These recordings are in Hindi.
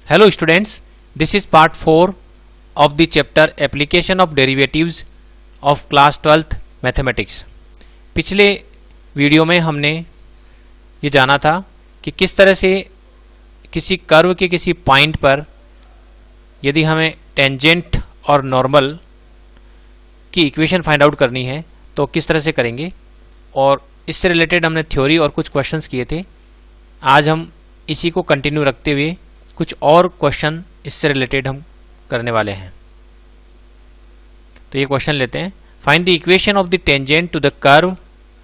Hello students, this is part 4 of the chapter Application of Derivatives of Class 12th Mathematics। पिछले वीडियो में हमने ये जाना था कि किस तरह से किसी कर्व के किसी पॉइंट पर यदि हमें टेंजेंट और नॉर्मल की इक्वेशन फाइंड आउट करनी है तो किस तरह से करेंगे, और इससे रिलेटेड हमने थ्योरी और कुछ क्वेश्चंस किए थे। आज हम इसी को कंटिन्यू रखते हुए कुछ और क्वेश्चन इससे रिलेटेड हम करने वाले हैं। तो ये क्वेश्चन लेते हैं। Find the equation of the tangent to the curve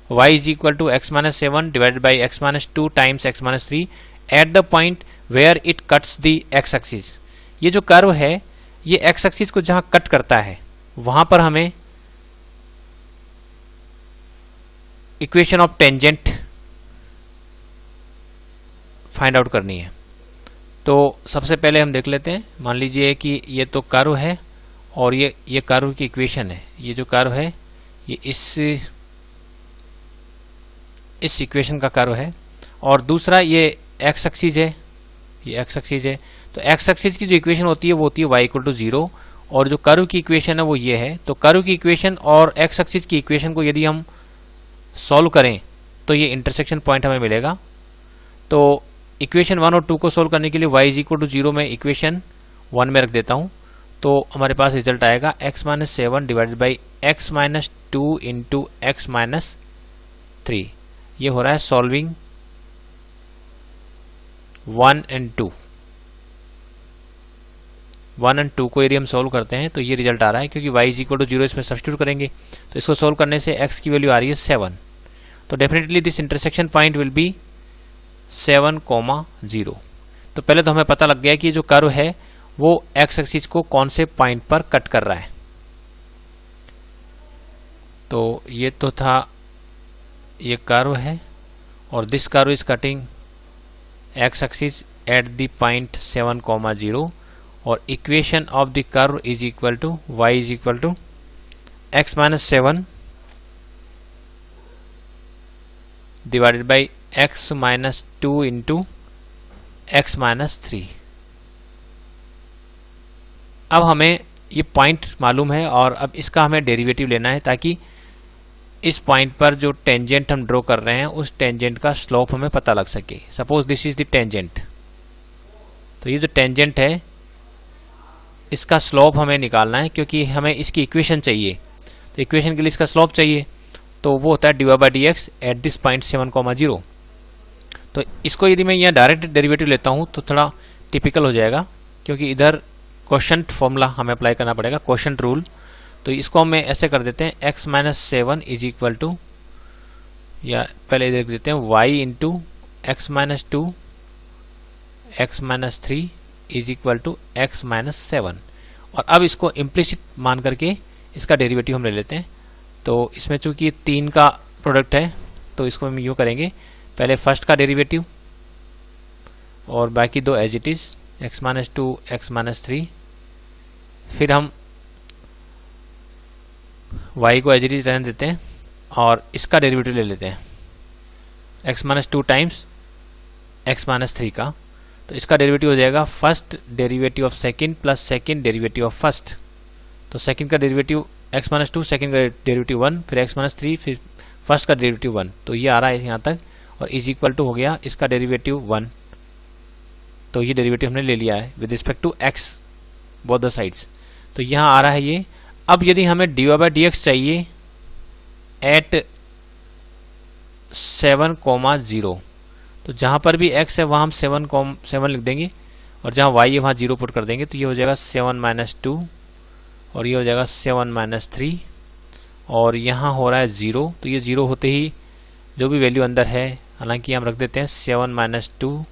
y is equal to x-7 divided by x-2 times x-3 at the point where it cuts the x axis. ये जो कर्व है ये x एक्सिस को जहां कट करता है वहां पर हमें equation of tangent find out करनी है। तो सबसे पहले हम देख लेते हैं। मान लीजिए कि ये तो कर्व है और ये कर्व की इक्वेशन है। ये जो कर्व है ये इस इक्वेशन का कर्व है, और दूसरा ये एक्स एक्सिस है, ये एक्स एक्सिस है। तो एक्स एक्सिस की जो इक्वेशन होती है वो होती है y इक्वल टू 0, और जो कर्व की इक्वेशन है वो ये है। तो कर्व की इक्वेशन और एक्स एक्सिस की इक्वेशन को यदि हम सॉल्व करें तो ये इंटरसेक्शन पॉइंट हमें मिलेगा। तो इक्वेशन 1 और 2 को सोल्व करने के लिए y इज इक्वल टू 0 में इक्वेशन 1 में रख देता हूं, तो हमारे पास रिजल्ट आएगा x-7 divided by x-2 into x-3। ये हो रहा है सॉल्विंग 1 एंड 2। 1 एंड 2 को यदि हम सोल्व करते हैं तो ये रिजल्ट आ रहा है, क्योंकि y इज इक्वल टू 0 इसमें सब्स्टिट्यूट करेंगे तो इसको सोल्व करने से x की वैल्यू आ रही है 7। तो definitely this intersection point will be 7,0। तो पहले तो हमें पता लग गया कि ये जो कर्व है वो एक्स एक्सिस को कौन से पॉइंट पर कट कर रहा है। तो ये तो था, ये कर्व है और this curve is cutting x axis at the point 7,0, और equation of the curve is equal to y is equal to x-7 divided by x-2 into x-3। अब हमें ये पॉइंट मालूम है और अब इसका हमें डेरिवेटिव लेना है, ताकि इस पॉइंट पर जो टेंजेंट हम ड्रॉ कर रहे हैं उस टेंजेंट का स्लोप हमें पता लग सके। Suppose this is the tangent, तो ये जो टेंजेंट है इसका स्लोप हमें निकालना है, क्योंकि हमें इसकी इक्वेशन चाहिए। तो इक्वेशन के लिए इसका स्लोप चाहिए, तो वो होता है dy by dx at this point 7,0। तो इसको यदि मैं यहाँ डायरेक्ट डेरिवेटिव लेता हूँ तो थोड़ा टिपिकल हो जाएगा, क्योंकि इधर क्वोशंट फॉर्मूला हमें अप्लाई करना पड़ेगा, क्वोशंट रूल। तो इसको हम ऐसे कर देते हैं x-7 इज इक्वल टू, या पहले देख देते हैं y into x-2 x-3 is equal to x-7। और अब इसको इम्प्लिसिट मान करके इसका डेरिवेटिव हम ले लेते हैं। तो इसमें चूंकि 3 का प्रोडक्ट है तो इसको हम यूँ करेंगे, पहले फर्स्ट का डेरिवेटिव और बाकी दो as it is x-2 x-3, फिर हम y को एज इट इज रहने देते हैं और इसका डेरिवेटिव ले लेते हैं x-2 टाइम्स x-3 का। तो इसका डेरिवेटिव हो जाएगा first derivative of second plus second derivative of first. तो सेकंड का डेरिवेटिव x-2, सेकंड का डेरिवेटिव 1, फिर x-3, फिर फर्स्ट का डेरिवेटिव 1। तो ये आ रहा है यहाँ तक, और इज इक्वल टू हो गया इसका डेरिवेटिव 1। तो ये डेरिवेटिव हमने ले लिया है with respect to x both the sides. तो यहाँ आ रहा है ये। अब यदि हमें dy बाई dx चाहिए एट 7,0, तो जहाँ पर भी x है वहाँ हम 7 लिख देंगे, और जहाँ y है वहाँ 0 पुट कर देंगे। तो ये हो जाएगा 7-2, और ये हो जाएगा 7-3, और यहाँ हो रहा है 0। तो ये 0 होते ही जो भी वैल्यू अंदर है, हालांकि हम रख देते हैं 7-2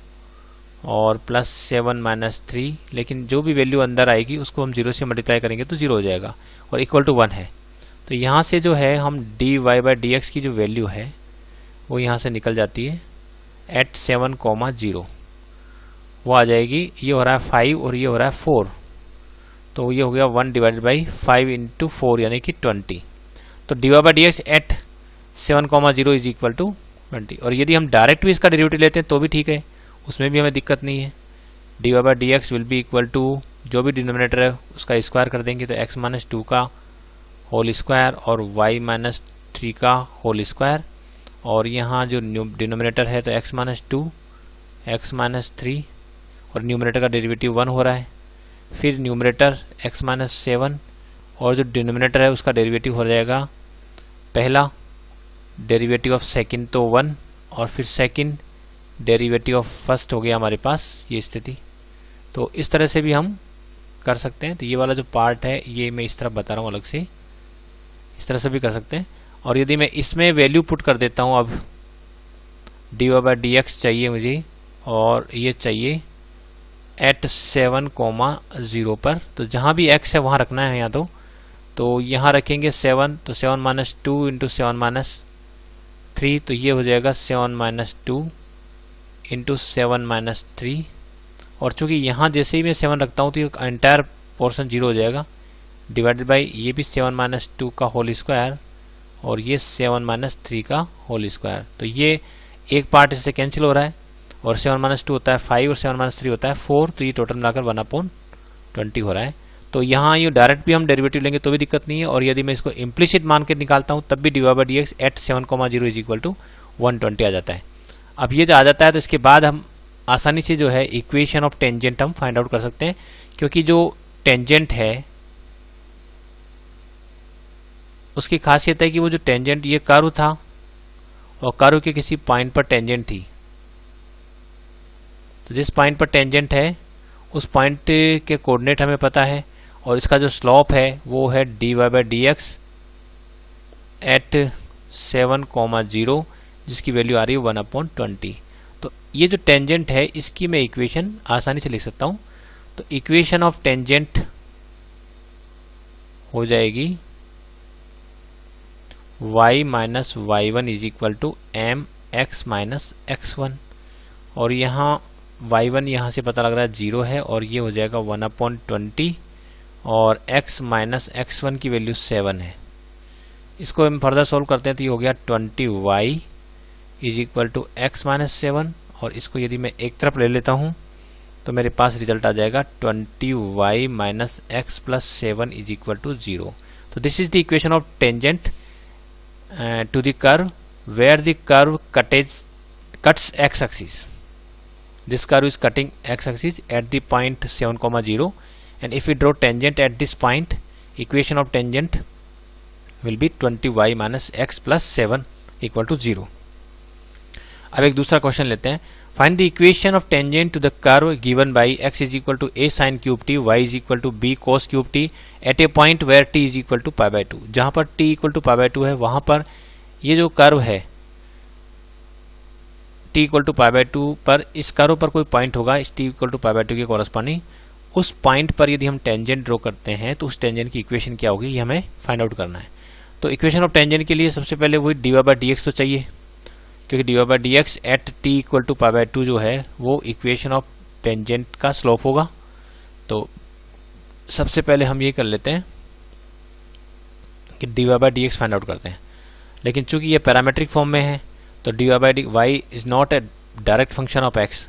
और प्लस 7-3, लेकिन जो भी वैल्यू अंदर आएगी उसको हम 0 से मल्टीप्लाई करेंगे तो 0 हो जाएगा, और इक्वल टू 1 है। तो यहाँ से जो है हम dy बाई dx की जो वैल्यू है वो यहाँ से निकल जाती है एट 7,0, वो आ जाएगी। ये हो रहा है 5 और ये हो रहा है 4, तो ये हो गया 1 डिवाइडेड बाई 5 इंटू 4 यानी कि 20। तो dy by dx at 7,0 is equal to 20। और यदि हम डायरेक्ट भी इसका डेरिवेटिव लेते हैं तो भी ठीक है, उसमें भी हमें दिक्कत नहीं है। D Y by D x will be equal to जो भी डिनोमिनेटर है उसका स्क्वायर कर देंगे तो एक्स माइनस टू का होल स्क्वायर और वाई माइनस थ्री का होल स्क्वायर, और यहाँ जो डिनोमिनेटर है तो x minus two x minus three और न्यूमरेटर का डेरिवेटिव 1 हो रहा है, फिर न्यूमरेटर एक्स माइनस सेवन और जो डिनोमिनेटर है उसका डेरिवेटिव हो जाएगा पहला डेरिवेटिव ऑफ सेकंड तो 1 और फिर सेकंड डेरिवेटिव ऑफ फर्स्ट हो गया हमारे पास ये स्थिति। तो इस तरह से भी हम कर सकते हैं। तो ये वाला जो पार्ट है ये मैं इस तरह बता रहा हूँ अलग से, इस तरह से भी कर सकते हैं। और यदि मैं इसमें वैल्यू पुट कर देता हूँ, अब d Y by D x चाहिए मुझे और ये चाहिए एट 7,0 पर, तो जहाँ भी x है वहाँ रखना है यहाँ तो यहाँ रखेंगे 7, तो 7 minus two into 7 minus three, तो ये हो जाएगा 7 minus two into 7 minus three, और चूंकि यहाँ जैसे ही मैं 7 रखता हूँ तो ये एंटायर पोर्शन 0 हो जाएगा, डिवाइडेड बाई ये भी 7 माइनस टू का होल स्क्वायर और ये 7 माइनस थ्री का होल स्क्वायर। तो ये एक पार्ट इससे कैंसिल हो रहा है और 7 माइनस टू होता है 5 और 7 माइनस थ्री होता है 4, तो ये टोटल मिलाकर 1/20 हो रहा है। तो यहाँ ये डायरेक्ट भी हम डेरिवेटिव लेंगे तो भी दिक्कत नहीं है, और यदि मैं इसको इम्प्लिसिट मान के निकालता हूँ तब भी d Y by D x at 7,0 is equal to 120 आ जाता है। अब ये जो आ जाता है तो इसके बाद हम आसानी से जो है इक्वेशन ऑफ टेंजेंट हम फाइंड आउट कर सकते हैं, क्योंकि जो टेंजेंट है उसकी खासियत है कि वो जो टेंजेंट ये कर्व था और कर्व के किसी पॉइंट पर टेंजेंट थी, तो जिस पॉइंट पर टेंजेंट है उस पॉइंट के कोऑर्डिनेट हमें पता है, और इसका जो स्लोप है वो है d Y by D x at 7,0 जिसकी वैल्यू आ रही है 1/20। तो ये जो टेंजेंट है इसकी मैं इक्वेशन आसानी से लिख सकता हूँ। तो इक्वेशन ऑफ टेंजेंट हो जाएगी y minus y one is equal to m x minus x one, और यहाँ y1 यहाँ से पता लग रहा है 0 है और ये हो जाएगा 1/20, और x माइनस x1 की वैल्यू 7 है। इसको हम फर्दर सोल्व करते हैं तो ये हो गया 20y is equal to x minus 7, और इसको यदि मैं एक तरफ ले लेता हूँ तो मेरे पास रिजल्ट आ जाएगा 20y minus x plus 7 is equal to 0। तो this is the equation of tangent to the curve where the curve cuts x axis. This curve is cutting x axis at the point 7,0, and if we draw tangent at this point, equation of tangent will be 20y minus x plus 7 equal to 0. अब एक दूसरा क्वेश्चन लेते हैं। Find the equation of tangent to the curve given by x is equal to a sin cube t, y is equal to b cos cube t at a point where t is equal to pi by 2। जहां पर t equal to pi by 2 है वहां पर ये जो कर्व है t equal to pi by 2 पर, इस कर्व पर कोई पॉइंट होगा इस t equal to pi by 2 के कॉरस्पॉन्डिंग, उस पॉइंट पर यदि हम टेंजेंट ड्रॉ करते हैं तो उस टेंजेंट की इक्वेशन क्या होगी ये हमें फाइंड आउट करना है। तो इक्वेशन ऑफ टेंजेंट के लिए सबसे पहले वही d Y by D x तो चाहिए, क्योंकि d Y by D x at t equal to pi by 2 जो है वो इक्वेशन ऑफ टेंजेंट का स्लोप होगा। तो सबसे पहले हम ये कर लेते हैं कि d Y by D x find out करते हैं, लेकिन चूंकि ये पैरामेट्रिक फॉर्म में है तो D Y by d y is not a direct function of x,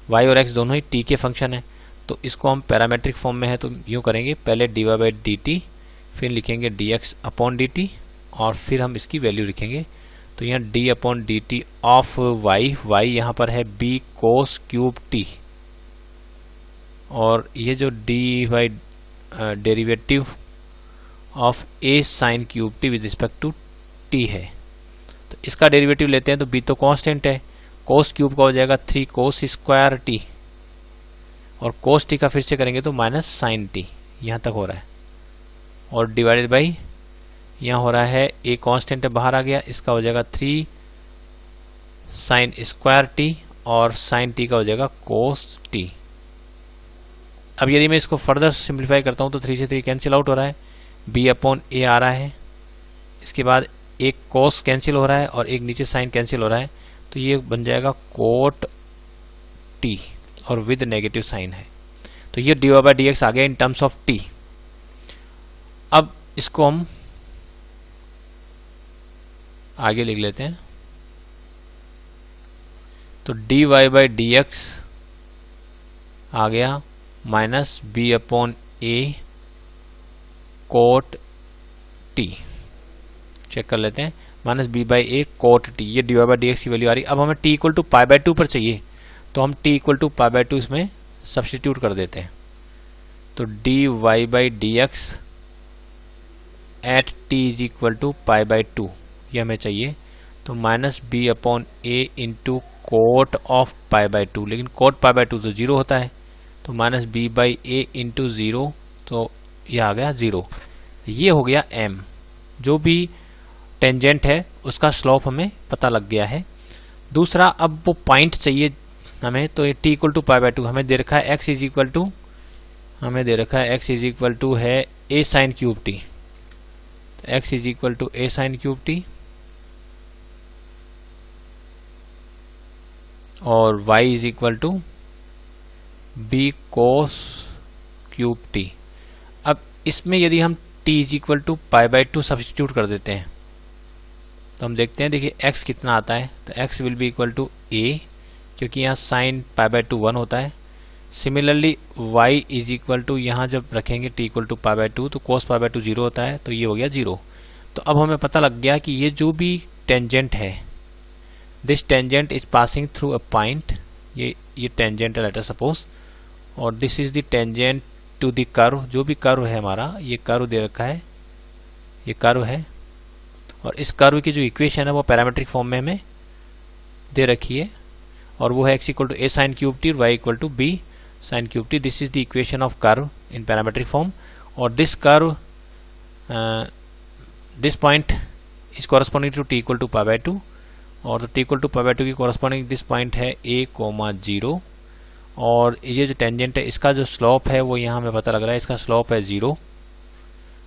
y और एक्स दोनों ही टी के फंक्शन है, तो इसको हम पैरामेट्रिक फॉर्म में है तो यूँ करेंगे, पहले d Y by d t, फिर लिखेंगे d x upon d t, और फिर हम इसकी वैल्यू लिखेंगे। तो यहाँ d upon d t of y, y यहाँ पर है b कोस क्यूब t, और ये जो d y derivative of a sine cube t with respect to t है, तो इसका डेरिवेटिव लेते हैं तो b तो कांस्टेंट है, कोस क्यूब का हो जाएगा 3 कोस स्क्वायर t, और कोस t का फिर से करेंगे तो माइनस साइन t, यहाँ तक हो रहा है, और डिवाइडेड बाई यहाँ हो रहा है a कांस्टेंट है बाहर आ गया, इसका हो जाएगा 3 साइन स्क्वायर t, और साइन t का हो जाएगा कोस t। अब यदि मैं इसको फर्दर सिंप्लीफाई करता हूँ तो 3 से 3 कैंसिल आउट हो रहा है, b अपॉन a आ रहा है, इसके बाद एक कोस कैंसिल हो रहा है और एक नीचे साइन कैंसिल हो रहा है, तो ये बन जाएगा कोट t और विद नेगेटिव साइन है। तो ये D Y by D X आ गया इन टर्म्स ऑफ t। अब इसको हम आगे लिख लेते हैं, तो D Y by D X आ गया minus B upon A cot T. Check कर लेते हैं, minus B by A cot T, ये D Y by D X की वैल्यू आ रही है। अब हमें T equal to pi by 2 पर चाहिए, तो हम T equal to pi by 2 इसमें सब्सटीट्यूट कर देते हैं। तो D Y by D x at T is equal to pi by 2 ये हमें चाहिए। तो minus B upon a into cot of pi by 2, लेकिन कोट पाई बाई 2 तो 0 होता है, तो minus B by a into 0, तो ये आ गया 0। ये हो गया m। जो भी टेंजेंट है उसका स्लोप हमें पता लग गया है। दूसरा, अब वो पॉइंट चाहिए हमें, तो ये t equal to pi by 2 हमें दे रखा है, x इज इक्वल टू हमें दे रखा है x इज इक्वल टू है a sine cube t, x is equal to a sine cube T और y is equal to b cos cube t. अब इसमें यदि हम t is equal to pi by 2 substitute कर देते हैं तो हम देखते हैं, देखिए x कितना आता है, तो x will be equal to a, क्योंकि यहाँ साइन पाई बाई 2 1 होता है। Similarly y is equal to, यहाँ जब रखेंगे t equal to pi by 2 तो कोस पाई बाई 2 0 होता है, तो ये हो गया 0। तो अब हमें पता लग गया कि ये जो भी टेंजेंट है, this tangent is passing through a point, ये टेंजेंट है लेट अस सपोज, और this is the tangent to the curve. जो भी कर्व है हमारा, ये कर्व दे रखा है, ये कर्व है, और इस कर्व की जो इक्वेशन है वो पैरामीट्रिक फॉर्म में हमें दे रखी है, और वो है x equal to a sine cube T और y equal to b sine cube T. This is the equation of curve in parametric form, और this curve this point is corresponding to t equal to pi by 2, और t equal to pi by 2 की कॉरस्पॉन्डिंग दिस पॉइंट है a, 0, और ये जो टेंजेंट है इसका जो स्लोप है वो यहाँ हमें पता लग रहा है, इसका स्लोप है 0,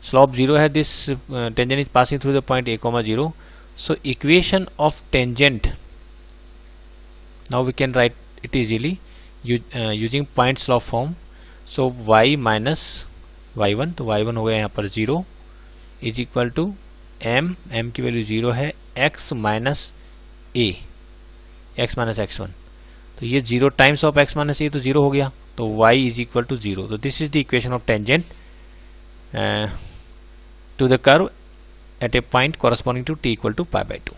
स्लोप 0 है। This tangent is passing through the point a, 0। So equation of tangent, now we can write it easily using point slope form. So y minus y1, तो y1 हो गया यहाँ पर 0, इज इक्वल टू m की वैल्यू 0 है, x minus a, x minus x1, तो ये 0 times of x minus a, तो 0 हो गया, तो y इज इक्वल टू 0। तो this is the equation of tangent to the curve at a point corresponding to t equal to pi by 2।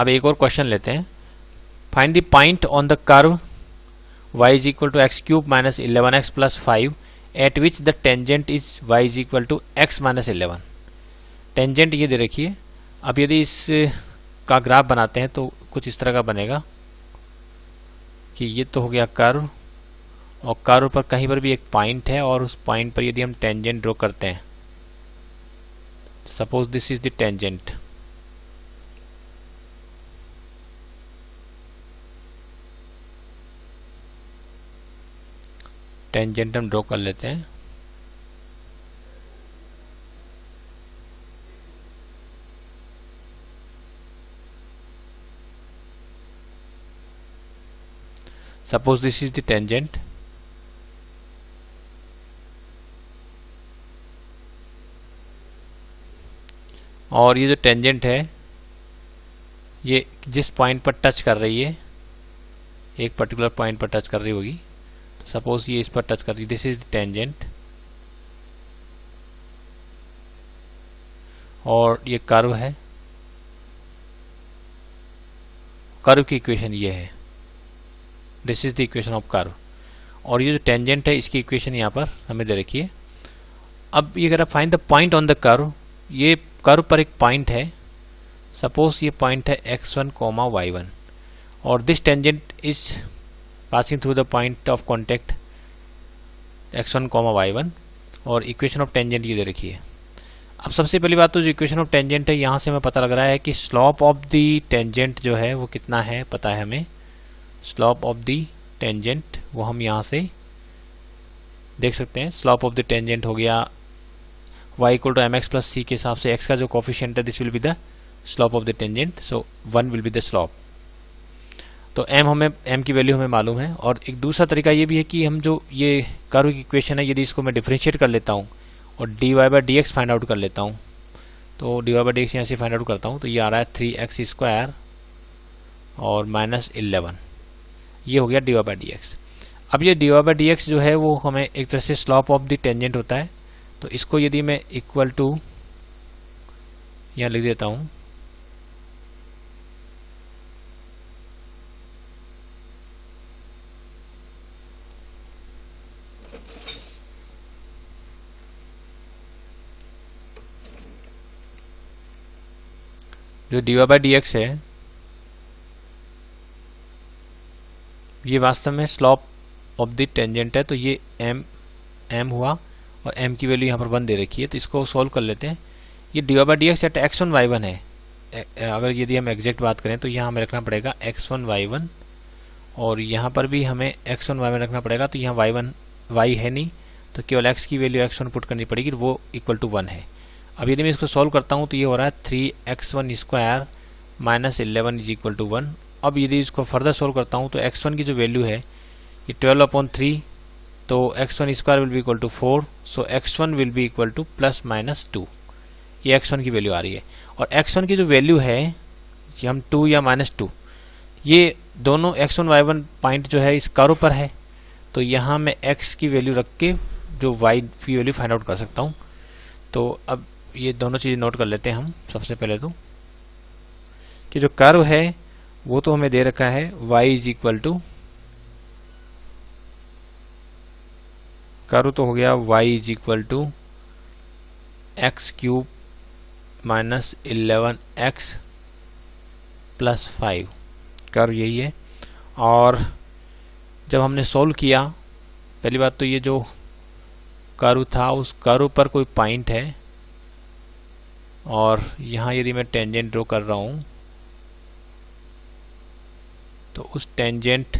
अब एक और क्वेश्चन लेते हैं। Find the point on the curve y is equal to x cube minus 11x plus 5 at which the tangent is y is equal to x minus 11। Tangent ये दे रखी है। अब यदि इस का ग्राफ बनाते हैं तो कुछ इस तरह का बनेगा कि ये तो हो गया कर्व, और कर्व पर कहीं पर भी एक पॉइंट है, और उस पॉइंट पर यदि हम टेंजेंट ड्रॉ करते हैं, suppose this is the tangent, tangent हम ड्रॉ कर लेते हैं। Suppose this is the tangent, और ये जो टेंजेंट है ये जिस पॉइंट पर टच कर रही है, एक पर्टिकुलर पॉइंट पर टच कर रही होगी, तो सपोज ये इस पर टच कर रही है, दिस इज द टेंजेंट, और ये कर्व है, कर्व की इक्वेशन ये है, this is the equation of curve, और ये जो टेंजेंट है इसकी इक्वेशन यहाँ पर हमें दे रखी है। अब ये अगर आप find the point on the curve, ये कर्व पर एक पॉइंट है, सपोज ये पॉइंट है x1, y1, और this tangent is passing through the point of contact x1, y1, और इक्वेशन ऑफ टेंजेंट ये दे रखी है। अब सबसे पहली बात तो जो इक्वेशन ऑफ टेंजेंट है यहाँ से हमें पता लग रहा है कि स्लोप ऑफ द टेंजेंट जो है वो कितना है, पता है हमें। स्लोप ऑफ द टेंजेंट वो हम यहाँ से देख सकते हैं। स्लोप ऑफ द टेंजेंट हो गया y equal to mx plus c के हिसाब से x का जो कोफिशिएंट है this will be the slope of the tangent, so 1 will be the slope. तो m की वैल्यू हमें मालूम है। और एक दूसरा तरीका ये भी है कि हम जो ये कर्व की इक्वेशन है यदि इसको मैं डिफरेंशिएट कर लेता हूँ और dy by dx find out कर लेता हूँ, तो dy बाई dx यहाँ से फाइंड आउट करता हूँ, तो ये आ रहा है 3x स्क्वायर और माइनस 11। ये हो गया dy बाई डी एक्स। अब ये dy बाई डी एक्स जो है वो हमें एक तरह से स्लॉप ऑफ द टेंजेंट होता है, तो इसको यदि मैं इक्वल टू यहाँ लिख देता हूँ, जो dy बाई डी एक्स है ये वास्तव में स्लॉप ऑफ द टेंजेंट है, तो ये m हुआ और m की वैल्यू यहाँ पर 1 दे रखी है, तो इसको सॉल्व कर लेते हैं। ये dy by D x at x1 y1 है। अगर यदि हम एग्जैक्ट बात करें तो यहाँ हमें रखना पड़ेगा x1 y1 और यहाँ पर भी हमें x1 y1 रखना पड़ेगा, तो यहाँ y है नहीं, तो केवल x की वैल्यू x1 पुट करनी पड़ेगी, वो इक्वल टू 1 है। अब यदि मैं इसको सॉल्व करता हूँ तो ये हो रहा है 3x1 square minus 11 is equal to 1। अब यदि इसको फर्दर सॉल्व करता हूँ तो x1 की जो वैल्यू है ये 12/3, तो x1 square will be equal to 4, so x1 will be equal to plus minus 2। ये x1 की वैल्यू आ रही है, और x1 की जो वैल्यू है कि हम 2 या -2, ये दोनों x1 y1 पॉइंट जो है इस कर्व पर है, तो यहाँ मैं x की वैल्यू रख के जो y की वैल्यू फाइंड आउट कर सकता हूँ। तो अब ये दोनों चीज़ें नोट कर लेते हैं हम। सबसे पहले तो कि जो कर्व है वो तो हमें दे रखा है y is equal to, curve तो हो गया y is equal to x cube minus 11x plus 5, curve यही है। और जब हमने सोल्व किया, पहली बात तो ये जो कर्व था उस कर्व पर कोई पॉइंट है, और यहाँ यदि मैं टेंजेंट ड्रॉ कर रहा हूँ तो उस टेंजेंट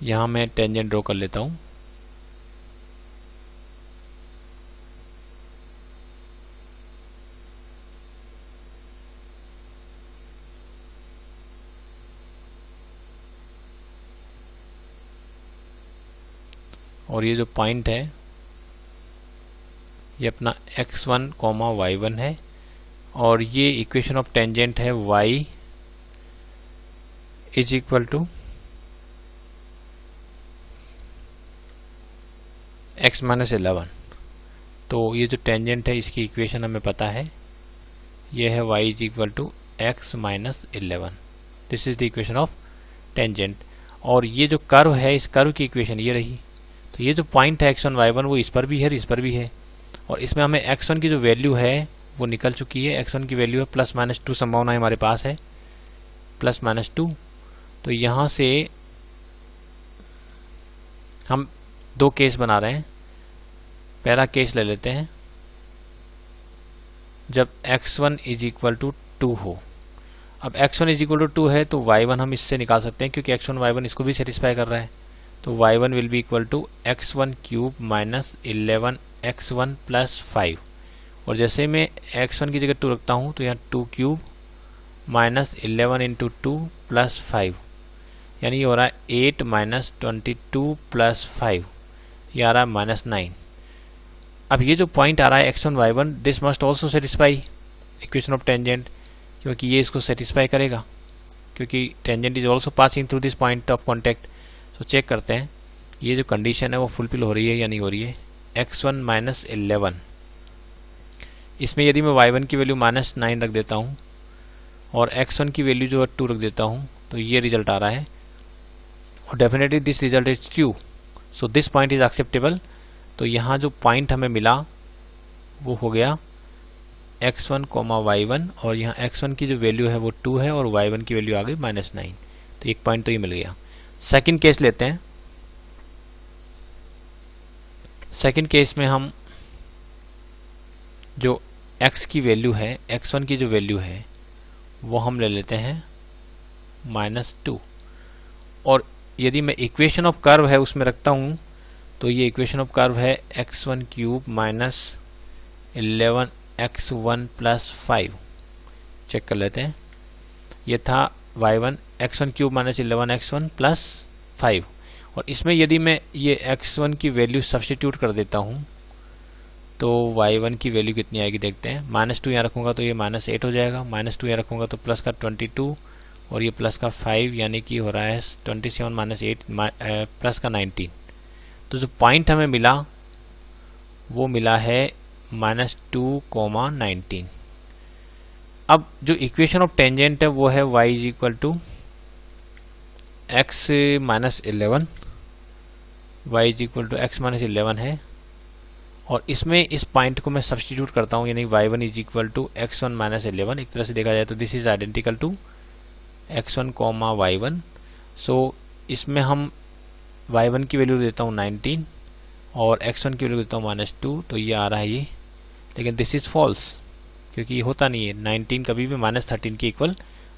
यहाँ मैं टेंजेंट ड्रॉ कर लेता हूँ। और ये जो पॉइंट है ये अपना x1, y1 है, और ये इक्वेशन ऑफ टेंजेंट है y is equal to x minus 11। तो ये जो टेंजेंट है इसकी इक्वेशन हमें पता है, ये है y is equal to x minus 11। This is the equation of tangent. और ये जो कर्व है इस कर्व की इक्वेशन ये रही। तो ये जो पॉइंट है x1 y1 वो इस पर भी है और इस पर भी है, और इसमें हमें x1 की जो वैल्यू है वो निकल चुकी है। x1 की वैल्यू है प्लस माइनस 2, संभावना हमारे पास है प्लस माइनस 2। तो यहाँ से हम दो केस बना रहे हैं। पहला केस ले लेते हैं जब x1 इज इक्वल टू 2 हो। अब x1 इज इक्वल टू 2 है तो y1 हम इससे निकाल सकते हैं, क्योंकि x1 y1 इसको भी सेटिस्फाई कर रहा है। तो y1 will be equal to x1 cube minus 11x1 plus 5। और जैसे मैं x1 की जगह 2 रखता हूँ तो यहाँ 2 क्यूब माइनस 11 इंटू 2 प्लस 5, यानी ये हो रहा है 8 माइनस 22 प्लस 5, ये आ रहा है माइनस 9। अब ये जो पॉइंट आ रहा है x1 y1, this must also satisfy equation of tangent, क्योंकि ये इसको सेटिस्फाई करेगा, क्योंकि tangent is also passing through this point of contact. तो चेक करते हैं ये जो कंडीशन है वो फुलफिल हो रही है या नहीं हो रही है। x1 माइनस 11, इसमें यदि मैं y1 की वैल्यू माइनस 9 रख देता हूँ और x1 की वैल्यू जो है 2 रख देता हूँ, तो ये रिजल्ट आ रहा है, और definitely this result is true, so this point is acceptable. तो यहाँ जो पॉइंट हमें मिला वो हो गया x1, y1, और यहाँ x1 की जो वैल्यू है वो 2 है और y1 की वैल्यू आ गई माइनस 9। तो एक पॉइंट तो ये मिल गया। सेकंड केस लेते हैं। सेकंड केस में हम जो x की वैल्यू है, x1 की जो वैल्यू है वो हम ले लेते हैं -2, और यदि मैं इक्वेशन ऑफ कर्व है उसमें रखता हूँ तो ये इक्वेशन ऑफ कर्व है x1 cube minus 11x1 plus 5। Check कर लेते हैं। ये था y1 x1 cube minus 11x1 plus 5, और इसमें यदि मैं ये x1 की वैल्यू सब्स्टिट्यूट कर देता हूँ तो y1 की वैल्यू कितनी आएगी देखते हैं। -2 यहाँ रखूँगा तो ये -8 हो जाएगा, -2 यहाँ रखूँगा तो प्लस का 22 और ये प्लस का 5, यानी कि हो रहा है 27 माइनस 8 प्लस का 19। तो जो पॉइंट हमें मिला वो मिला है -2,19। अब जो इक्वेशन ऑफ टेंजेंट है वो है y is equal to x minus 11, y is equal to x minus 11 है, और इसमें इस पॉइंट को मैं सब्स्टिट्यूट करता हूँ, यानी y1 is equal to x1 minus 11। एक तरह से देखा जाए तो this is identical to x1 comma y1। सो इसमें हम y1 की वैल्यू देता हूँ 19 और x1 की वैल्यू देता हूँ -2, तो ये आ रहा है ये, लेकिन दिस इज फॉल्स क्योंकि ये होता नहीं है, 19 कभी भी -13 के इक्वल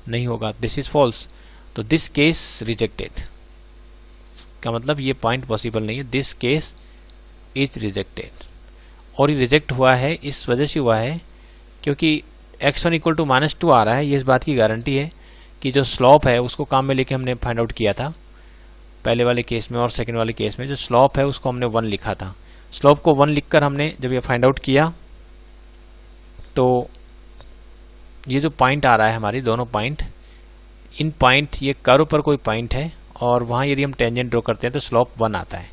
नहीं होगा, दिस इज फॉल्स। तो दिस केस रिजेक्टेड, का मतलब ये पॉइंट पॉसिबल नहीं है, दिस केस इज रिजेक्टेड। और ये रिजेक्ट हुआ है इस वजह से हुआ है क्योंकि x1 इक्वल टू -2 आ रहा है। ये इस बात की गारंटी है कि जो स्लॉप है उसको काम में लेके हमने फाइंड आउट किया था पहले वाले केस में, और सेकंड वाले केस में जो स्लॉप है उसको हमने 1 लिखा था। स्लॉप को 1 लिखकर हमने जब ये फाइंड आउट किया तो ये जो पॉइंट आ रहा है हमारी दोनों पॉइंट, इन पॉइंट ये कर्व पर कोई पॉइंट है और वहाँ यदि हम टेंजेंट ड्रॉ करते हैं तो स्लॉप 1 आता है।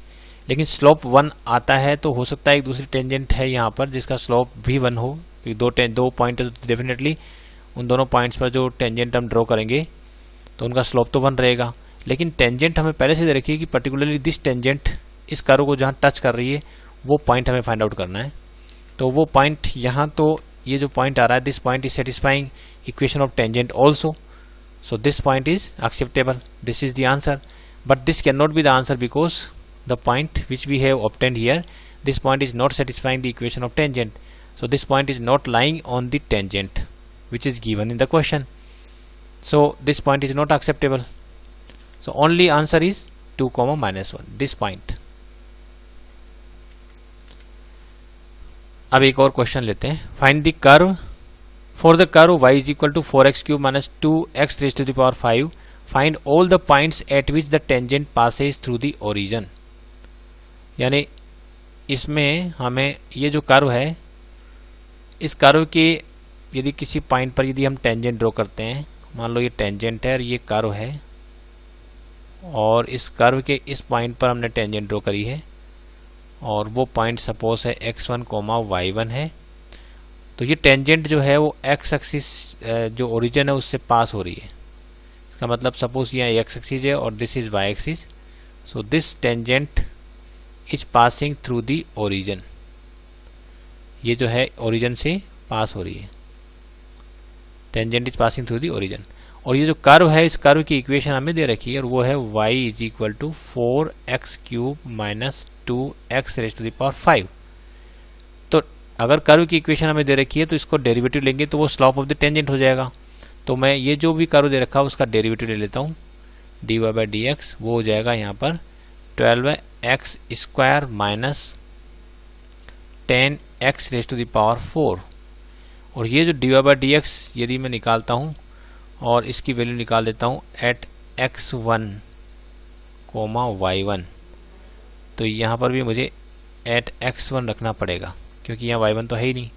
लेकिन स्लॉप 1 आता है तो हो सकता है एक दूसरी टेंजेंट है यहाँ पर जिसका स्लॉप भी 1 हो, क्योंकि दो पॉइंट है तो डेफिनेटली उन दोनों पॉइंट्स पर जो टेंजेंट हम ड्रॉ करेंगे तो उनका स्लॉप तो 1 रहेगा। लेकिन टेंजेंट हमें पहले से दे रखी है कि पर्टिकुलरली दिस टेंजेंट इस कर्व को जहाँ टच कर रही है वो पॉइंट हमें फाइंड आउट करना है। तो वो पॉइंट यहाँ, तो ये जो पॉइंट आ रहा है this point is satisfying equation of tangent also, so this point is acceptable. This is the answer, but this cannot be the answer because the point which we have obtained here, this point is not satisfying the equation of tangent, so this point is not lying on the tangent which is given in the question, so this point is not acceptable. So only answer is 2, -1, this point. अब एक और क्वेश्चन लेते हैं। Find the curve for the curve y is equal to 4x cube minus 2x raised to the power 5, find all the points at which the tangent passes through the origin। यानी इसमें हमें ये जो कर्व है, इस कर्व के यदि किसी पॉइंट पर यदि हम टेंजेंट ड्रॉ करते हैं, मान लो ये टेंजेंट है और ये कर्व है, और इस कर्व के इस पॉइंट पर हमने टेंजेंट ड्रॉ करी है और वो पॉइंट सपोज है x1, y1 है, तो ये टेंजेंट जो है वो x एक्सिस जो ओरिजिन है उससे पास हो रही है। इसका मतलब सपोज यहाँ x एक्सिस है और this is y axis, so this tangent is passing through the origin. ये जो है ओरिजिन से पास हो रही है, tangent is passing through the origin. और ये जो कर्व है, इस कर्व की इक्वेशन हमें दे रखी है और वो है y is equal to 4x cube minus 2x raise to the power 5। तो अगर कर्व की इक्वेशन हमें दे रखी है तो इसको डेरिवेटिव लेंगे तो वो स्लॉप ऑफ द टेंजेंट हो जाएगा। तो मैं ये जो भी कर्व दे रखा है उसका डेरिवेटिव ले लेता हूँ, dy/dx वो हो जाएगा यहाँ पर 12x square minus 10x raise to the power 4। और ये जो dy/dx यदि मैं निकालता हूँ और इसकी वैल्यू निकाल देता हूँ एट x1, y1, तो यहाँ पर भी मुझे एट x1 रखना पड़ेगा क्योंकि यहाँ y1 तो है ही नहीं।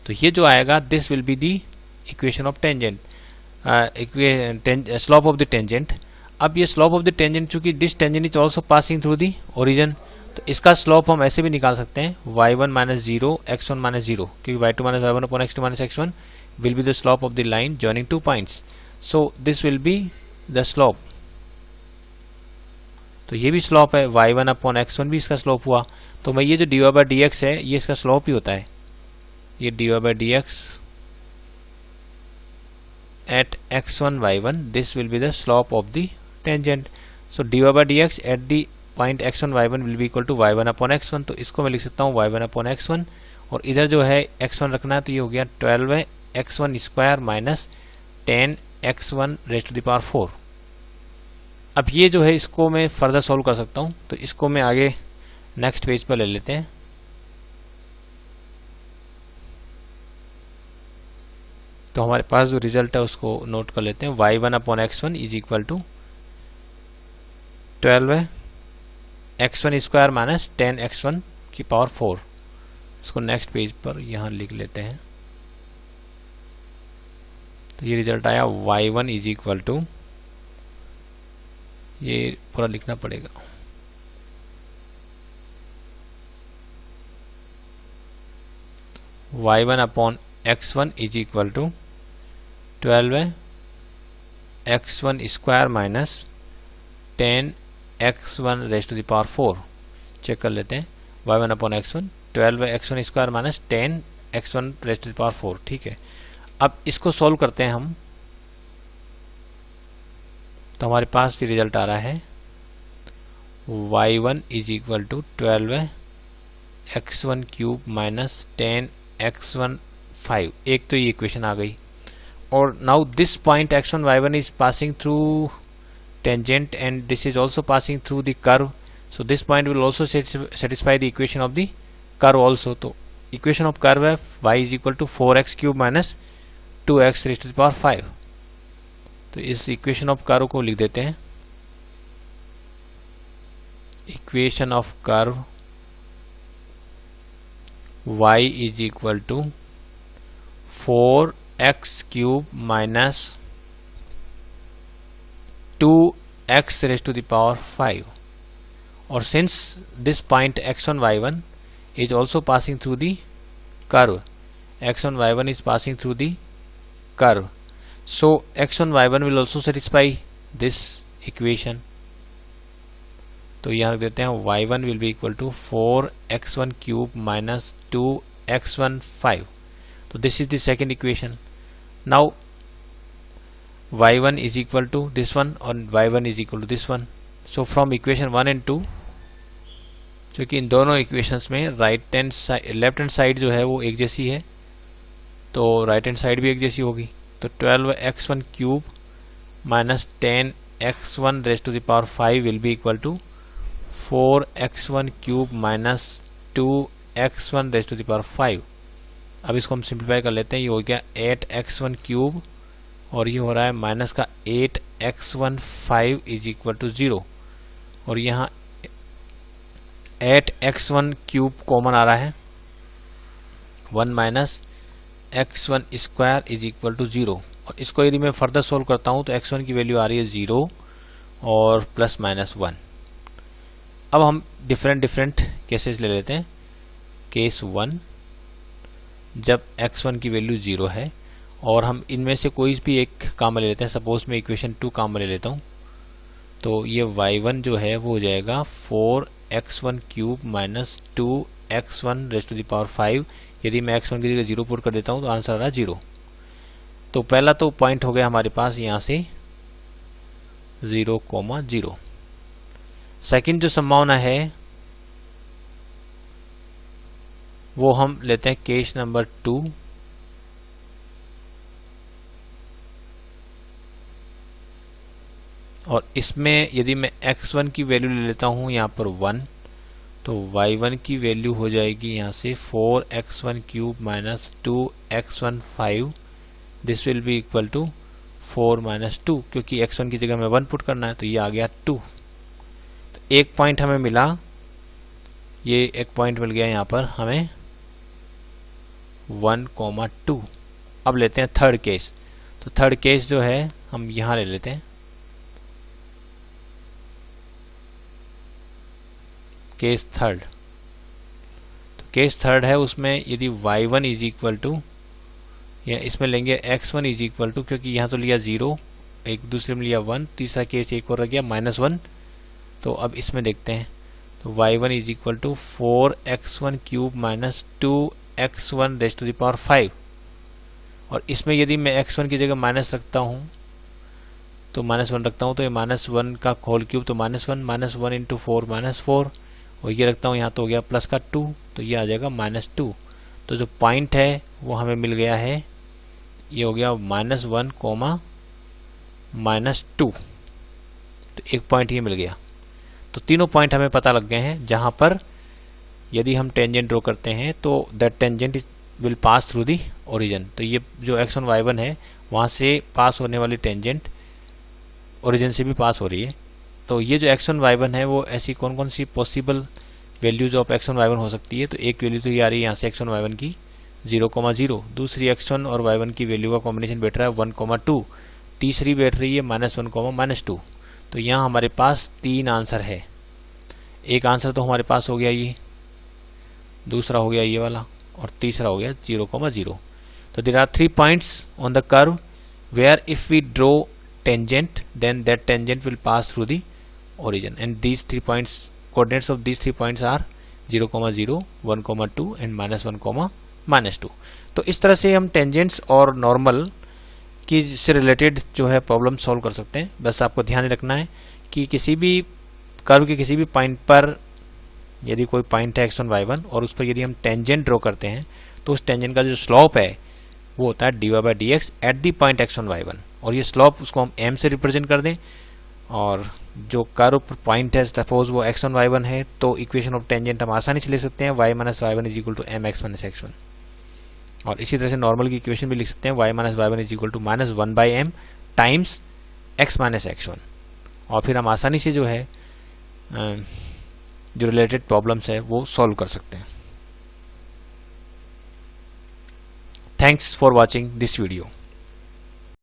तो ये जो आएगा this will be the equation of tangent, slope of the tangent. अब ये स्लॉप ऑफ द टेंजेंट चूंकि this tangent is also passing through the origin, तो इसका स्लॉप हम ऐसे भी निकाल सकते हैं y1 माइनस 0 x1 माइनस 0, क्योंकि y2 minus y1 upon x2 minus x1 will be the slope of the line joining 2 points, so this will be the slope. तो ये भी स्लॉप है, y1 अपॉन x1 भी इसका स्लॉप हुआ। तो मैं ये जो dy/dx है ये इसका स्लॉप ही होता है, ये dy/dx at x1 y1 this will be the slope of the tangent. So dy/dx at the point x1 y1 will be equal to y1 upon x1। तो इसको मैं लिख सकता हूँ y1 अपॉन x1 और इधर जो है x1 रखना है तो ये हो गया 12x1 square minus 10x1 raise to the power 4। अब ये जो है इसको मैं फर्दर सॉल्व कर सकता हूँ, तो इसको मैं आगे नेक्स्ट पेज पर ले लेते हैं। तो हमारे पास जो रिजल्ट है उसको नोट कर लेते हैं। y1 upon x1 is equal to 12 x1 square minus 10 x1 की पावर 4। इसको नेक्स्ट पेज पर यहाँ लिख लेते हैं। तो ये रिजल्ट आया y1 इज इक्वल टू, ये पूरा लिखना पड़ेगा, y1 upon x1 is equal to 12 x1 square minus 10 x1 raise to the power 4। Check कर लेते हैं। y1 upon x1 12 x1 square minus 10 x1 raise to the power 4। ठीक है, अब इसको सॉल्व करते हैं हम। तो हमारे पास ये रिजल्ट आ रहा है y1 is equal to 12 x1 cube minus 10 x1 5। एक तो ये इक्वेशन आ गई। और now this point x1 y1 is passing through tangent and this is also passing through the curve, so this point will also satisfy the equation of the curve also। तो equation of curve है y is equal to 4x cube minus 2x raised to the power 5। तो इस equation of curve को लिख देते हैं। equation of curve y is equal to 4x cube minus 2x raised to the power 5। और since this point x1 y1 is also passing through the curve, x1 y1 is passing through the curve, so x1 y1 will also satisfy this equation। तो यहाँ रख देते हैं y1 will be equal to 4x1 cube minus 2x1 5। तो this is the second equation। Now y1 is equal to this one and y1 is equal to this one। So from equation 1 and 2, क्योंकि इन दोनों इक्वेशंस में लेफ्ट हैंड साइड जो है वो एक जैसी है, तो राइट हैंड साइड भी एक जैसी होगी। तो 12x1 cube minus 10x1 raise to the power 5 will be equal to 4x1 cube minus 2x1 raise to the power 5। अब इसको हम सिंप्लीफाई कर लेते हैं। ये हो गया 8x1 क्यूब और ये हो रहा है माइनस का 8x1 5 इज इक्वल टू 0। और यहाँ 8x1 क्यूब कॉमन आ रहा है, 1 minus x1 square is equal to 0। और इसको यदि मैं फर्दर सोल्व करता हूँ तो x1 की वैल्यू आ रही है 0 और प्लस माइनस 1। अब हम डिफरेंट केसेस ले लेते हैं। केस 1, जब x1 की वैल्यू 0 है और हम इनमें से कोई भी एक कॉमन ले लेते हैं। सपोज मैं इक्वेशन 2 कॉमन ले लेता हूँ, तो ये y1 जो है वो हो जाएगा 4x1 cube minus 2x1 raise to the power 5। यदि मैं x1 की जगह 0 पुट कर देता हूँ तो आंसर आ रहा है 0। तो पहला तो पॉइंट हो गया हमारे पास यहाँ से 0,0। सेकंड जो संभावना है वो हम लेते हैं केस नंबर 2। और इसमें यदि मैं x1 की वैल्यू ले लेता हूं यहाँ पर 1, तो y1 की वैल्यू हो जाएगी यहाँ से 4x1 cube minus 2x1 5। This will be equal to 4 minus 2, क्योंकि x1 की जगह में 1 पुट करना है, तो ये आ गया 2। तो एक पॉइंट हमें मिला, ये एक पॉइंट मिल गया यहाँ पर हमें 1,2। अब लेते हैं थर्ड केस। तो थर्ड केस जो है हम यहाँ ले लेते हैं। केस थर्ड, तो केस थर्ड है, उसमें यदि y1 इज इक्वल टू, या इसमें लेंगे x1 इज इक्वल टू, क्योंकि यहाँ तो लिया 0, एक दूसरे में लिया 1, तीसरा केस एक और रह गया -1। तो अब इसमें देखते हैं। तो y1 is equal to 4x1 cube minus 2x1 raise to the power 5। और इसमें यदि मैं x1 की जगह माइनस रखता हूँ तो -1 रखता हूँ, तो ये -1 का होल क्यूब, तो -1 इंटू 4 -4, और ये रखता हूँ यहाँ तो हो गया प्लस का 2, तो ये आ जाएगा -2। तो जो पॉइंट है वो हमें मिल गया है, ये हो गया -1, -2। तो एक पॉइंट ये मिल गया। तो तीनों पॉइंट हमें पता लग गए हैं जहां पर यदि हम टेंजेंट ड्रॉ करते हैं तो that tangent will pass through the origin. तो ये जो x1 y1 है वहाँ से पास होने वाली टेंजेंट ओरिजिन से भी पास हो रही है। तो ये जो x1 y1 है वो ऐसी कौन कौन सी possible values of x1 y1 हो सकती है। तो एक वैल्यू तो ये आ रही है यहाँ से x1 y1 की 0,0, दूसरी x1 और y1 की वैल्यू का कॉम्बिनेशन बैठ रहा है 1,2, तीसरी बैठ रही है -1, -2। तो यहाँ हमारे पास 3 आंसर है। एक आंसर तो हमारे पास हो गया ये, दूसरा हो गया ये वाला, और तीसरा हो गया 0,0। तो there are 3 points on the curve where if we draw tangent then that tangent will pass through the origin, and these 3 points, coordinates of these 3 points are 0,0, 1,2 and -1, -2। तो इस तरह से हम टेंजेंट्स और नॉर्मल की से रिलेटेड जो है प्रॉब्लम सॉल्व कर सकते हैं। बस आपको ध्यान रखना है कि किसी भी कर्व के किसी भी पॉइंट पर यदि कोई पॉइंट है x1 y1 और उस पर यदि हम टेंजेंट ड्रॉ करते हैं तो उस टेंजेंट का जो स्लोप है वो होता है dy/dx at the point x1 y1, और ये स्लोप उसको हम m से रिप्रेजेंट कर दें। और जो कर्व पर पॉइंट है सपोज वो x1 y1 है तो इक्वेशन ऑफ टेंजेंट हम आसानी से ले सकते हैं y - y1 = mx - x1। और इसी तरह से नॉर्मल की इक्वेशन भी लिख सकते हैं y - y1 = -1/m times x - x1। और फिर हम आसानी से जो है जो रिलेटेड प्रॉब्लम्स है वो सॉल्व कर सकते हैं। Thanks for watching this video.